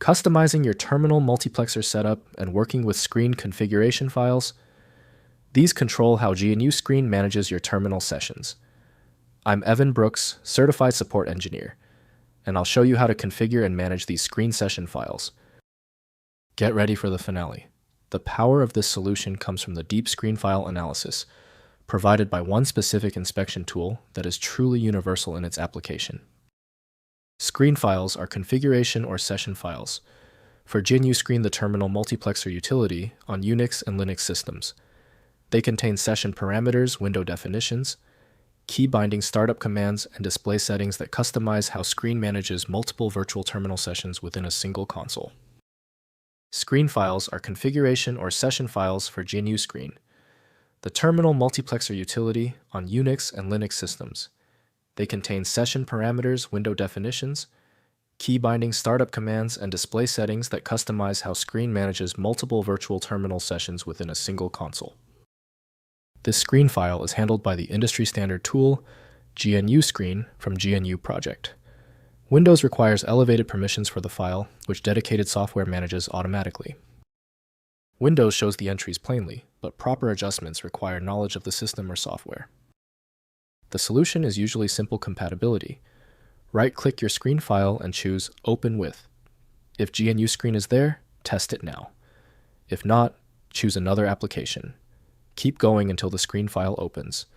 Customizing your terminal multiplexer setup and working with screen configuration files. These control how GNU Screen manages your terminal sessions. I'm Evan Brooks, Certified Support Engineer, and I'll show you how to configure and manage these screen session files. Get ready for the finale. The power of this solution comes from the deep screen file analysis, provided by one specific inspection tool that is truly universal in its application. Screen files are configuration or session files. For GNU Screen, the terminal multiplexer utility on Unix and Linux systems. They contain session parameters, window definitions, key binding startup commands, and display settings that customize how Screen manages multiple virtual terminal sessions within a single console. Screen files are configuration or session files for GNU Screen, the terminal multiplexer utility on Unix and Linux systems. They contain session parameters, window definitions, key binding startup commands, and display settings that customize how Screen manages multiple virtual terminal sessions within a single console. This screen file is handled by the industry standard tool GNU Screen from GNU Project. Windows requires elevated permissions for the file, which dedicated software manages automatically. Windows shows the entries plainly, but proper adjustments require knowledge of the system or software. The solution is usually simple compatibility. Right-click your screen file and choose Open With. If GNU Screen is there, test it now. If not, choose another application. Keep going until the screen file opens.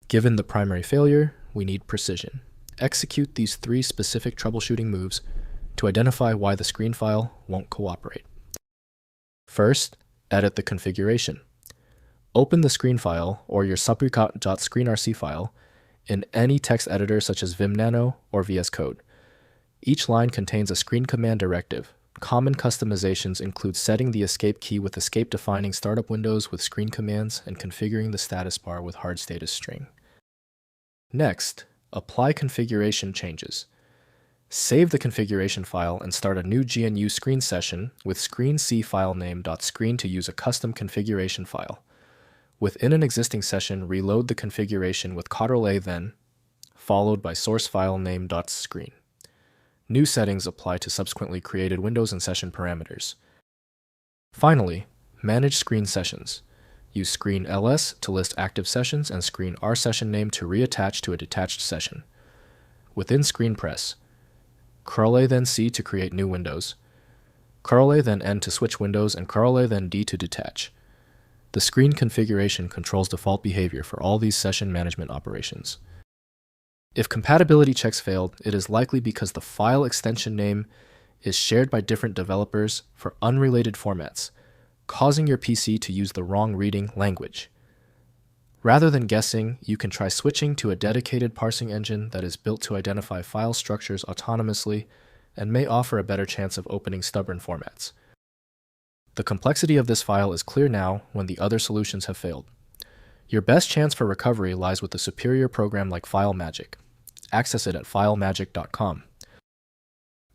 Given the primary failure, we need precision. Execute these 3 specific troubleshooting moves to identify why the screen file won't cooperate. First, edit the configuration. Open the screen file or your subricot.screenrc file in any text editor such as Vim Nano or VS Code. Each line contains a screen command directive. Common customizations include setting the escape key with escape defining startup windows with screen commands and configuring the status bar with hard status string. Next, apply configuration changes. Save the configuration file and start a new GNU Screen session with screen.c filename.screen to use a custom configuration file. Within an existing session, reload the configuration with Ctrl+A then, followed by source file name.screen. New settings apply to subsequently created windows and session parameters. Finally, manage screen sessions. Use screen ls to list active sessions and screen r session name to reattach to a detached session. Within screen press, Ctrl+A then C to create new windows, Ctrl+A then N to switch windows, and Ctrl+A then D to detach. The screen configuration controls default behavior for all these session management operations. If compatibility checks failed, it is likely because the file extension name is shared by different developers for unrelated formats, causing your PC to use the wrong reading language. Rather than guessing, you can try switching to a dedicated parsing engine that is built to identify file structures autonomously and may offer a better chance of opening stubborn formats. The complexity of this file is clear now when the other solutions have failed. Your best chance for recovery lies with a superior program like FileMagick. Access it at filemagick.com.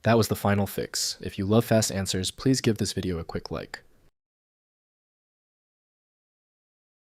That was the final fix. If you love fast answers, please give this video a quick like.